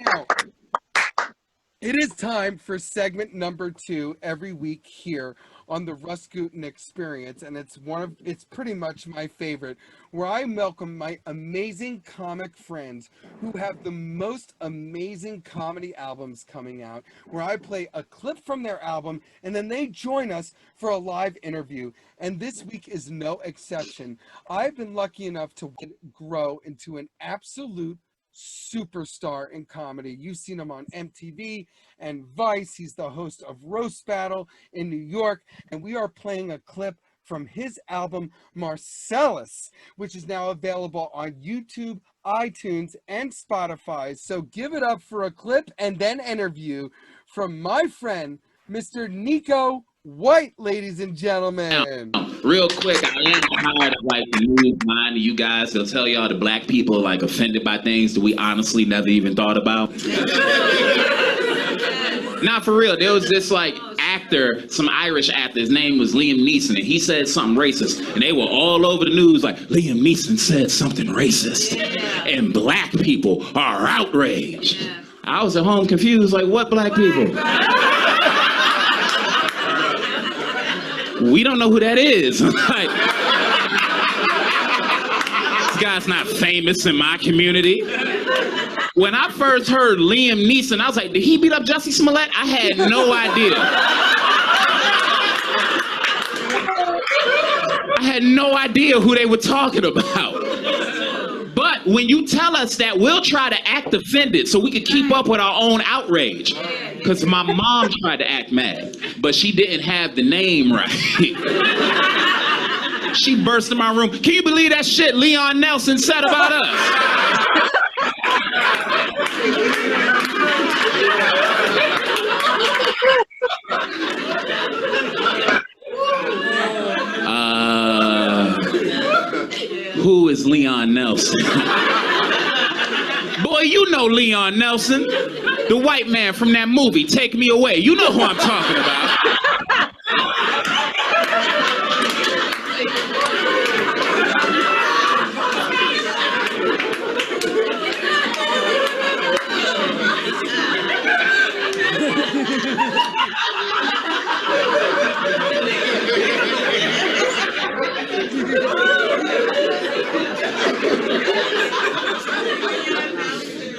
Now, it is time for segment number 2 every week here on the RUS GUTIN Experience, and it's pretty much my favorite, where I welcome my amazing comic friends who have the most amazing comedy albums coming out, where I play a clip from their album, and then they join us for a live interview. And this week is no exception. I've been lucky enough to grow into an absolute superstar in comedy. You've seen him on MTV and Vice. He's the host of Roast Battle in New York, and we are playing a clip from his album Marcellus, which is now available on YouTube, iTunes, and Spotify. So give it up for a clip and then interview from my friend, Mr. Nico White, ladies and gentlemen. Real quick, I am tired of like the news mind of you guys. They'll tell y'all the black people are like offended by things that we honestly never even thought about. Not for real. There was this like actor, some Irish actor, his name was Liam Neeson, and he said something racist, and they were all over the news like, Liam Neeson said something racist, and black people are outraged. I was at home confused, like, what black people? We don't know who that is. Like, this guy's not famous in my community. When I first heard Liam Neeson, I was like, did he beat up Jussie Smollett? I had no idea. I had no idea who they were talking about. But when you tell us that, we'll try to act offended so we can keep up with our own outrage. Because my mom tried to act mad, but she didn't have the name right. She burst in my room. Can you believe that shit Leon Nelson said about us? Who is Leon Nelson? Boy, you know Leon Nelson, the white man from that movie, Take Me Away. You know who I'm talking about.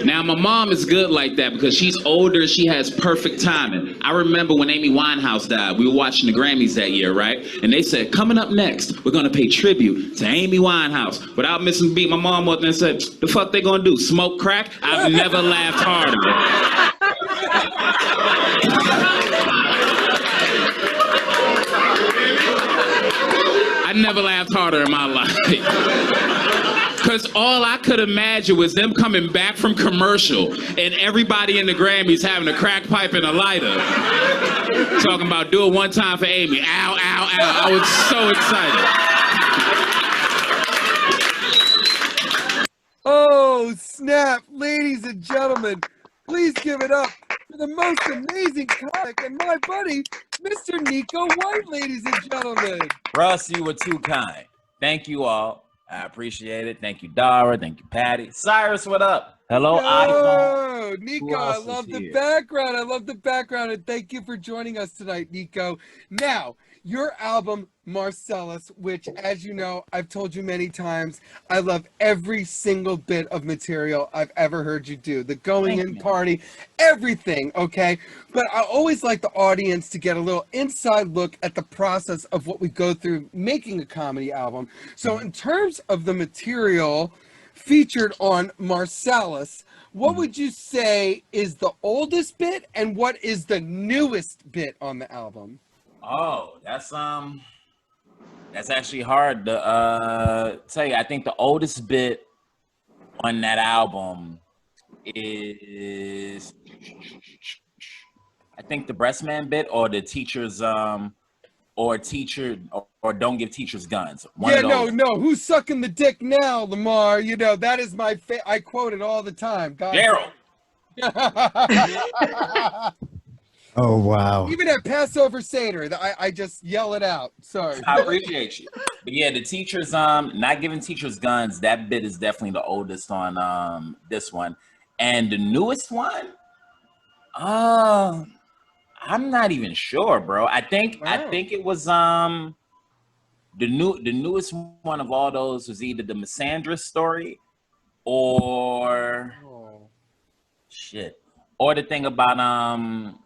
Now, my mom is good like that because she's older and she has perfect timing. I remember when Amy Winehouse died, we were watching the Grammys that year, right? And they said, coming up next, we're going to pay tribute to Amy Winehouse. Without missing a beat, my mom up there and said, the fuck they going to do, smoke crack? I've never laughed harder. I never laughed harder in my life. Because all I could imagine was them coming back from commercial and everybody in the Grammys having a crack pipe and a lighter. Talking about do it one time for Amy. Ow, ow, ow. I was so excited. Oh, snap. Ladies and gentlemen, please give it up for the most amazing comic and my buddy, Mr. Nico White, ladies and gentlemen. Russ, you were too kind. Thank you all. I appreciate it. Thank you, Dara. Thank you, Patty. Cyrus, what up? Hello, iPhone. Nico, I love the background. I love the background, and thank you for joining us tonight, Nico. Now, your album, Marcellus, which, as you know, I've told you many times, I love every single bit of material I've ever heard you do. The going in party, everything, okay? But I always like the audience to get a little inside look at the process of what we go through making a comedy album. So in terms of the material featured on Marcellus, what would you say is the oldest bit and what is the newest bit on the album? Oh, that's actually hard to tell you. I think the oldest bit on that album is, I think the breast man bit or the teachers or don't give teachers guns. No. Who's sucking the dick now, Lamar? You know, that is my I quote it all the time. Daryl. Oh, wow. Even at Passover Seder, I just yell it out. Sorry. I appreciate you. But yeah, the teachers, not giving teachers guns, that bit is definitely the oldest on this one. And the newest one, I'm not even sure, bro. I think it was the newest one of all those was either the Missandra story or or the thing about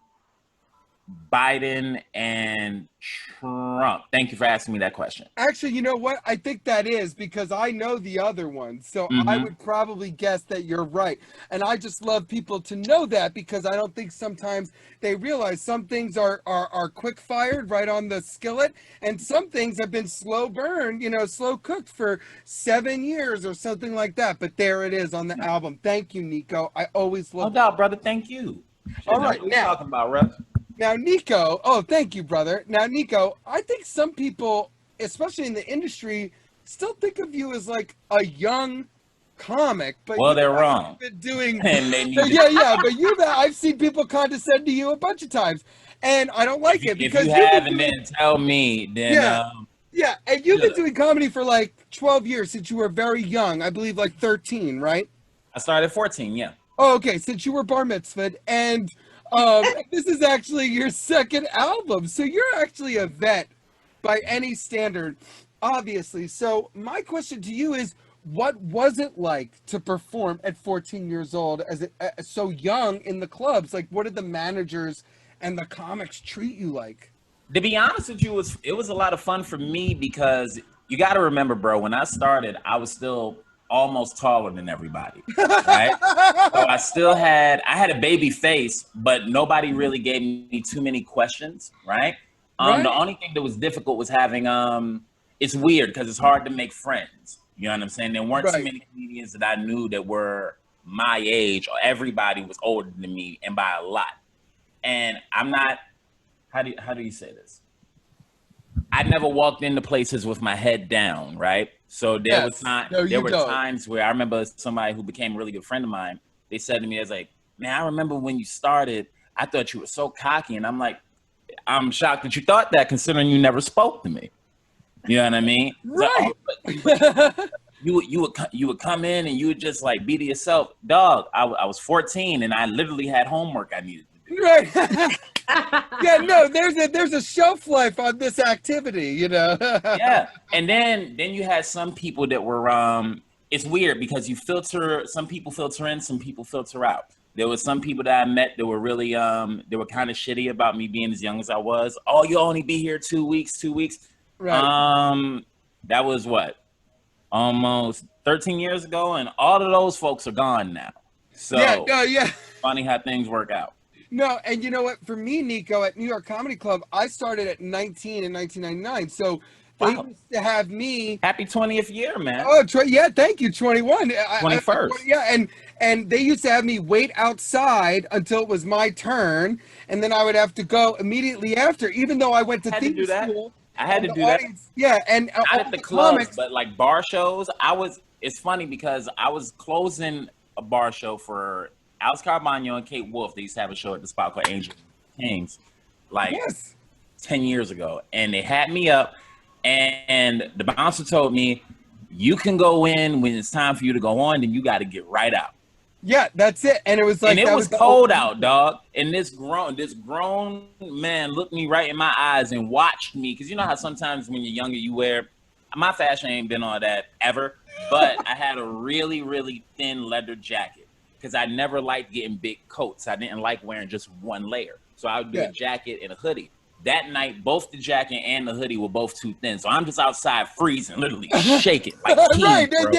Biden and Trump. Thank you for asking me that question. Actually, you know what? I think that is because I know the other one. So I would probably guess that you're right. And I just love people to know that because I don't think sometimes they realize some things are quick fired right on the skillet. And some things have been slow burned, you know, slow cooked for 7 years or something like that. But there it is on the album. Thank you, Nico. I always love No doubt, brother. Thank you. All right, what now. you talking about, Russ? Now, Nico, thank you, brother. Now, Nico, I think some people, especially in the industry, still think of you as like a young comic. But well, they're wrong. Been doing, and they need but I've seen people condescend to you a bunch of times, and I don't like it because if you haven't, then tell me. Then yeah, and you've been doing comedy for like 12 years since you were very young. I believe like 13, right? I started at 14. Yeah. Oh, okay, since you were bar mitzvahed, and this is actually your second album, so you're actually a vet by any standard, obviously. So my question to you is, what was it like to perform at 14 years old as so young in the clubs? Like, what did the managers and the comics treat you like? To be honest with you, it was a lot of fun for me because you got to remember, bro, when I started, I was still almost taller than everybody, right? So I had a baby face, but nobody really gave me too many questions, right? The only thing that was difficult was having it's weird because it's hard to make friends. You know what I'm saying? There weren't too many comedians that I knew that were my age, or everybody was older than me, and by a lot. And I'm not, how do you say this? I never walked into places with my head down, right? So there were times where I remember somebody who became a really good friend of mine, they said to me, "It's like, man, I remember when you started, I thought you were so cocky." And I'm like, I'm shocked that you thought that considering you never spoke to me. You know what I mean? Right. So, you would come in and you would just like be to yourself. Dog, I was 14 and I literally had homework I needed to do. Right. Yeah, no, there's a shelf life on this activity, you know. Yeah. And then you had some people that were it's weird because some people filter in, some people filter out. There was some people that I met that were really they were kind of shitty about me being as young as I was. Oh, you'll only be here 2 weeks. Right. That was what? Almost 13 years ago, and all of those folks are gone now. So yeah. Funny how things work out. No, and you know what? For me, Nico, at New York Comedy Club, I started at 19 in 1999. So they used to have me. Happy 20th year, man. Oh, yeah, thank you, 21. 21st. And they used to have me wait outside until it was my turn, and then I would have to go immediately after, even though I went to theater school. I had to do that. Yeah, and not at the clubs, but like bar shows. It's funny because I was closing a bar show for Alex Carbano and Kate Wolf. They used to have a show at the spot called Angel Kings, like 10 years ago. And they had me up, and the bouncer told me, you can go in when it's time for you to go on, then you got to get right out. Yeah, that's it. And it was like, and it was cold out, dog. And this grown man looked me right in my eyes and watched me. Cause you know how sometimes when you're younger, you wear, my fashion ain't been on that ever, but I had a really, really thin leather jacket. Cause I never liked getting big coats. I didn't like wearing just one layer. So I would do a jacket and a hoodie. That night, both the jacket and the hoodie were both too thin. So I'm just outside freezing, literally shaking like a kid, bro.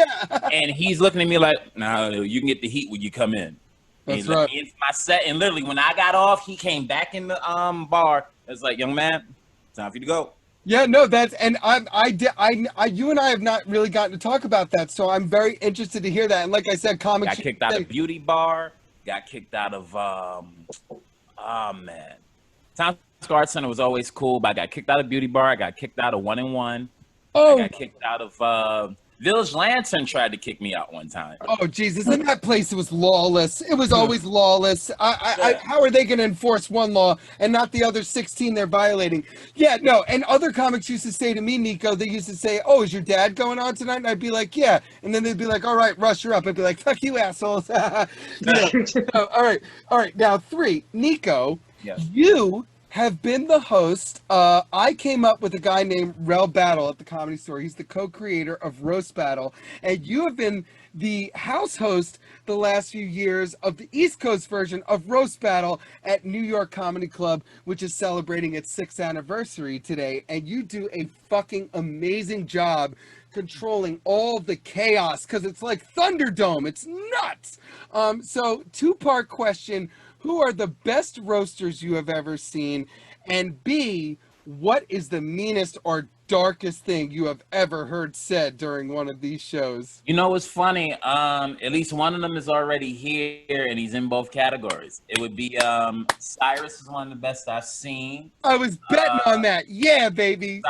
And he's looking at me like, "No, you can get the heat when you come in." That's right. Into my set, and literally when I got off, he came back in the bar. It's like, "Young man, time for you to go." Yeah, no, you and I have not really gotten to talk about that, so I'm very interested to hear that. And like I said, comics got kicked out of Beauty Bar, got kicked out of Town Scar Center was always cool, but I got kicked out of Beauty Bar. I got kicked out of 1 and 1. I got kicked out of Village Lantern tried to kick me out one time. Oh Jesus! In that place, it was lawless. It was always lawless. Yeah. How are they going to enforce one law and not the other 16 they're violating? Yeah, no. And other comics used to say to me, Nico, they used to say, "Oh, is your dad going on tonight?" And I'd be like, "Yeah." And then they'd be like, "All right, Rush, you're up." I'd be like, "Fuck you, assholes." All right. Now 3, Nico, Yes. you have been the host. I came up with a guy named Rel Battle at the Comedy Store. He's the co-creator of Roast Battle, and you have been the house host the last few years of the East Coast version of Roast Battle at New York Comedy Club, which is celebrating its 6th anniversary today. And you do a fucking amazing job controlling all the chaos because it's like Thunderdome. It's nuts. So 2-part question. Who are the best roasters you have ever seen? And B, what is the meanest or darkest thing you have ever heard said during one of these shows? You know what's funny? At least one of them is already here, and he's in both categories. It would be Cyrus is one of the best I've seen. I was betting on that. Yeah, baby.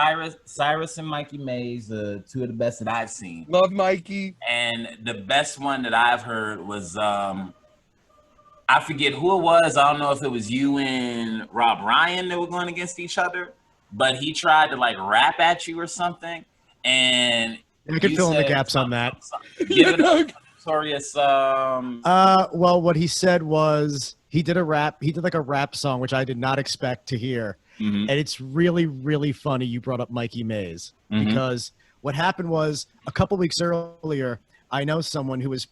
Cyrus and Mikey Mays, 2 of the best that I've seen. Love Mikey. And the best one that I've heard was I forget who it was. I don't know if it was you and Rob Ryan that were going against each other, but he tried to like rap at you or something, and We can fill in the gaps on that. Give it a notorious. Well, what he said was he did like a rap song, which I did not expect to hear. And it's really, really funny you brought up Mikey Mays because what happened was a couple weeks earlier, I know someone who was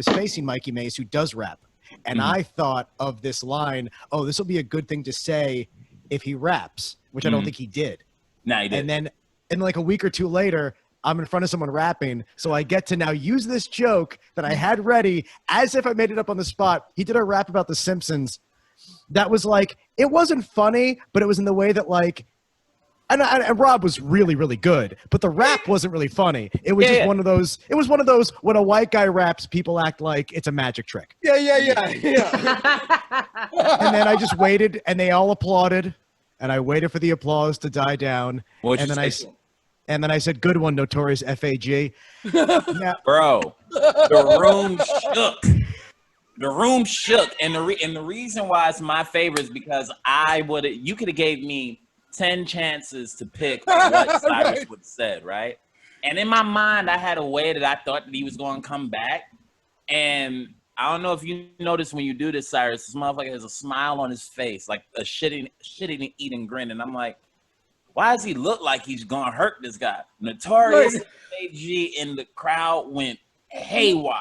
facing Mikey Mays who does rap. And I thought of this line, oh, this will be a good thing to say if he raps, which I don't think he did. No, he didn't. And then like a week or two later, I'm in front of someone rapping, so I get to now use this joke that I had ready as if I made it up on the spot. He did a rap about The Simpsons that was like, it wasn't funny, but it was in the way that like, and Rob was really, really good, but the rap wasn't really funny. It was just one of those. It was one of those when a white guy raps, people act like it's a magic trick. Yeah. And then I just waited, and they all applauded, and I waited for the applause to die down. And then I said, "Good one, Notorious FAG." Yeah. Bro, the room shook. The room shook, and the reason why it's my favorite is because you could have gave me 10 chances to pick what Cyrus would have said, right? And in my mind, I had a way that I thought that he was going to come back. And I don't know if you notice when you do this, Cyrus, this motherfucker has a smile on his face, like a shitting and eating grin. And I'm like, why does he look like he's going to hurt this guy? Notorious AG, and the crowd went haywire.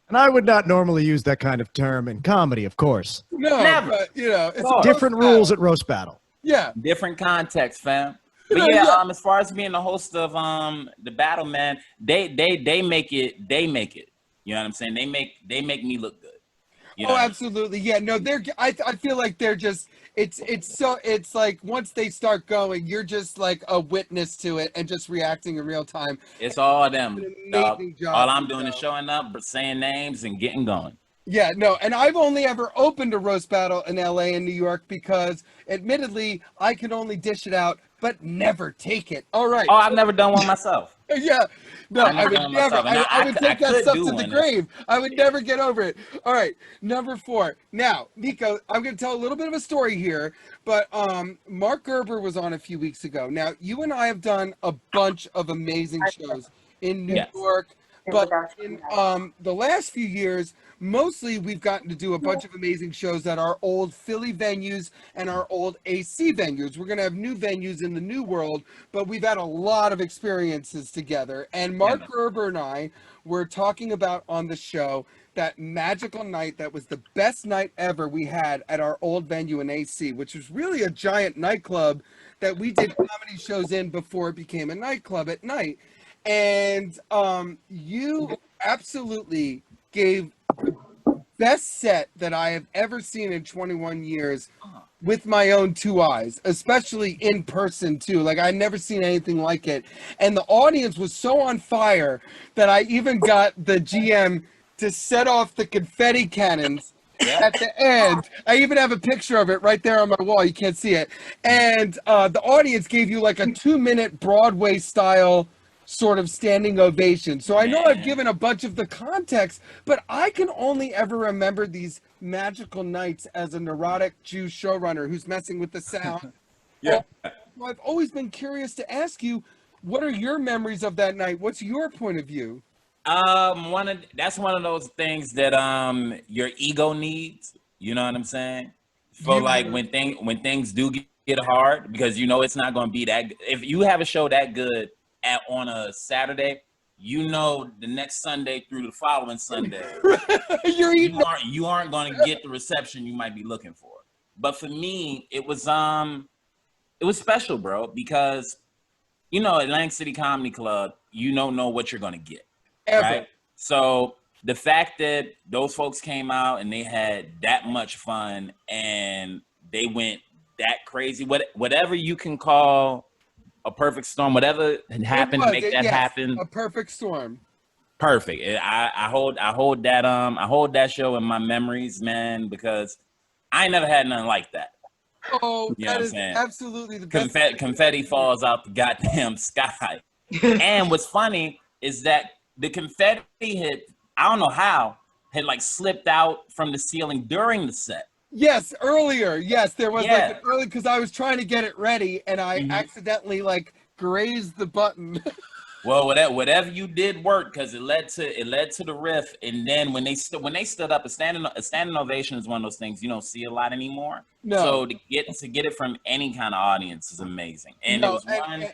And I would not normally use that kind of term in comedy, of course. No, Never. but, it's Different rules at Roast Battle. Yeah. Different context, fam. But yeah, as far as being the host of the battle, man, they make it. You know what I'm saying? They make me look good. You know? Oh, absolutely. Yeah. No, I feel like they're just. It's like once they start going, you're just like a witness to it and just reacting in real time. It's all them. Amazing job. All I'm doing is showing up, saying names, and getting going. Yeah, no, and I've only ever opened a roast battle in LA and New York because, admittedly, I can only dish it out, but never take it. All right. Oh, I've never done one myself. Yeah, no, I would never. I would take that stuff to the grave. I would never get over it. All right, number 4. Now, Nico, I'm going to tell a little bit of a story here, but Mark Gerber was on a few weeks ago. Now, you and I have done a bunch of amazing shows in New York, but in the last few years, mostly we've gotten to do a bunch of amazing shows at our old Philly venues and our old AC venues. We're going to have new venues in the new world, but we've had a lot of experiences together. And Mark Gerber and I were talking about on the show that magical night that was the best night ever we had at our old venue in AC, which was really a giant nightclub that we did comedy shows in before it became a nightclub at night. And you absolutely gave the best set that I have ever seen in 21 years with my own 2 eyes, especially in person too. Like I'd never seen anything like it. And the audience was so on fire that I even got the GM to set off the confetti cannons at the end. I even have a picture of it right there on my wall. You can't see it. And the audience gave you like a 2-minute Broadway style sort of standing ovation. So I know I've Man. given a bunch of the context, but I can only ever remember these magical nights as a neurotic Jew showrunner who's messing with the sound. Yeah. So I've always been curious to ask you, what are your memories of that night? What's your point of view? That's one of those things that your ego needs. You know what I'm saying? For You- like when things do get hard, because you know it's not going to be that. If you have a show that good on a Saturday, you know the next Sunday through the following Sunday, You're eating. you aren't going to get the reception you might be looking for. But for me, it was special, bro, because you know Atlantic City Comedy Club, you don't know what you're going to get. Ever. Right. So the fact that those folks came out and they had that much fun and they went that crazy, whatever you can call a perfect storm, whatever happened to make that happen. A perfect storm. Perfect. I hold that show in my memories, man, because I ain't never had nothing like that. Oh, You know that what I'm is saying? absolutely the best. Confetti falls out the goddamn sky. And what's funny is that the confetti had, I don't know how, had like slipped out from the ceiling during the set. Yes, earlier. Yes, there was like Yeah. an early, because I was trying to get it ready and I accidentally like grazed the button. Well, whatever you did worked, because it led to the riff. And then when they stood up, a standing ovation is one of those things you don't see a lot anymore. No. So to get it from any kind of audience is amazing. And No,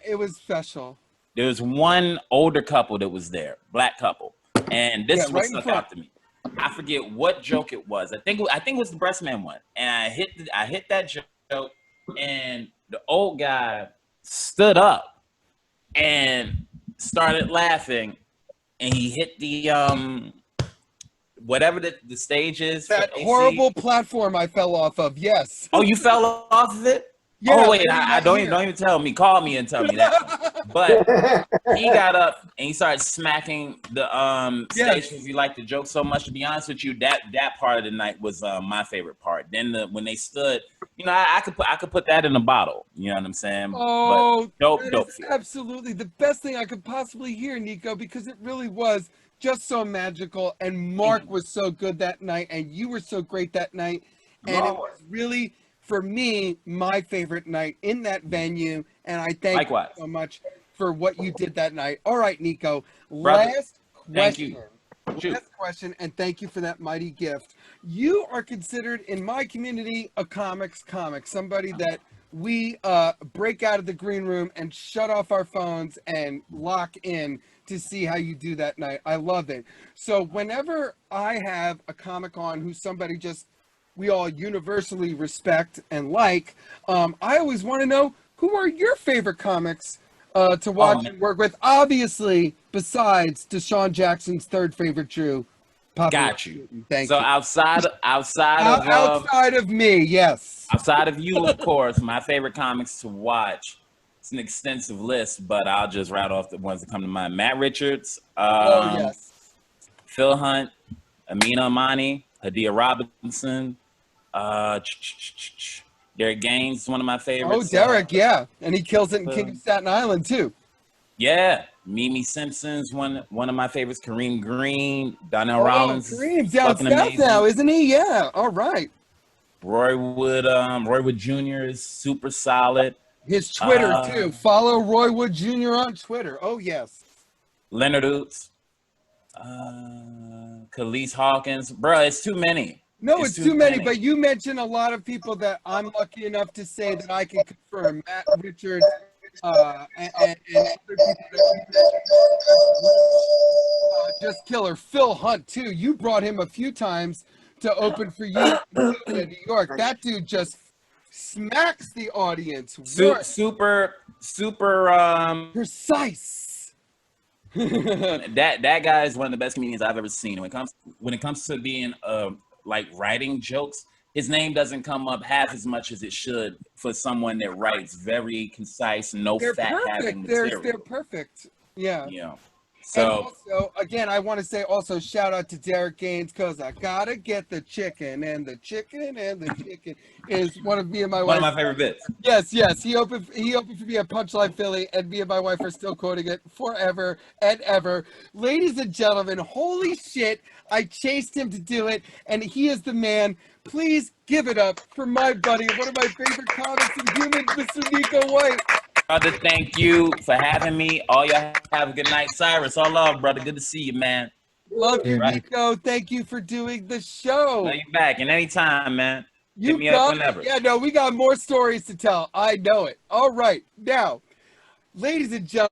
it was special. there was one older couple that was there, black couple, and this is what stuck out to me. I forget what joke it was. I think it was the breast man one, and I hit that joke, and the old guy stood up and started laughing, and he hit the whatever the stage is. That horrible platform I fell off of. Yes. Oh, you fell off of it? Yeah, oh wait, I don't even tell me. Call me and tell me that. But he got up and he started smacking the stage because he liked the joke so much. To be honest with you, that part of the night was my favorite part. Then when they stood, you know, I could put that in a bottle. You know what I'm saying? Oh, but dope. Absolutely the best thing I could possibly hear, Nico, because it really was just so magical. And Mark was so good that night, and you were so great that night, and it was really, for me, my favorite night in that venue, and I thank you so much for what you did that night. All right, Nico, last question. Last question, and thank you for that mighty gift. You are considered in my community a comic, somebody that we break out of the green room and shut off our phones and lock in to see how you do that night. I love it. So whenever I have a comic on who's somebody we all universally respect and like, I always want to know, who are your favorite comics to watch and work with? Obviously, besides Deshaun Jackson's third favorite Jew, Papa. Got you. Thank you. So outside of me, yes. Outside of you, of course, my favorite comics to watch. It's an extensive list, but I'll just rattle off the ones that come to mind. Matt Richards, Phil Hunt, Amina Amani, Hadia Robinson, Derek Gaines is one of my favorites. Oh, Derek, yeah. And he kills it in King of Staten Island, too. Yeah. Mimi Simpson's one of my favorites. Kareem Green, Donnell Rollins. Kareem's down south now, isn't he? Yeah. All right. Roy Wood Jr. is super solid. His Twitter, too. Follow Roy Wood Jr. on Twitter. Oh, yes. Leonard Oots. Khalees Hawkins. Bro, it's too many. No, it's too many, but you mentioned a lot of people that I'm lucky enough to say that I can confirm. Matt Richards, and other people that just killer. Phil Hunt, too. You brought him a few times to open for you in New York. That dude just smacks the audience. Super precise. That guy is one of the best comedians I've ever seen. When it comes to being like writing jokes, his name doesn't come up half as much as it should for someone that writes very concise, no fat having material. They're perfect. Yeah. Yeah. And So also, again, I want to say also shout out to Derek Gaines because I gotta get the chicken, and the chicken is one of me and my one of wife. my favorite bits. Yes, yes. He opened for me at Punchline Philly, and me and my wife are still quoting it forever and ever. Ladies and gentlemen, holy shit, I chased him to do it, and he is the man. Please give it up for my buddy, one of my favorite comics and humans, Mr. Nico White. Brother, thank you for having me. All y'all have a good night. Cyrus, all love, brother. Good to see you, man. Love you, Right. Nico. Thank you for doing the show. Love you back. And anytime, man. You Hit me up got whenever. it. Yeah, no, we got more stories to tell. I know it. All right. Now, ladies and gentlemen.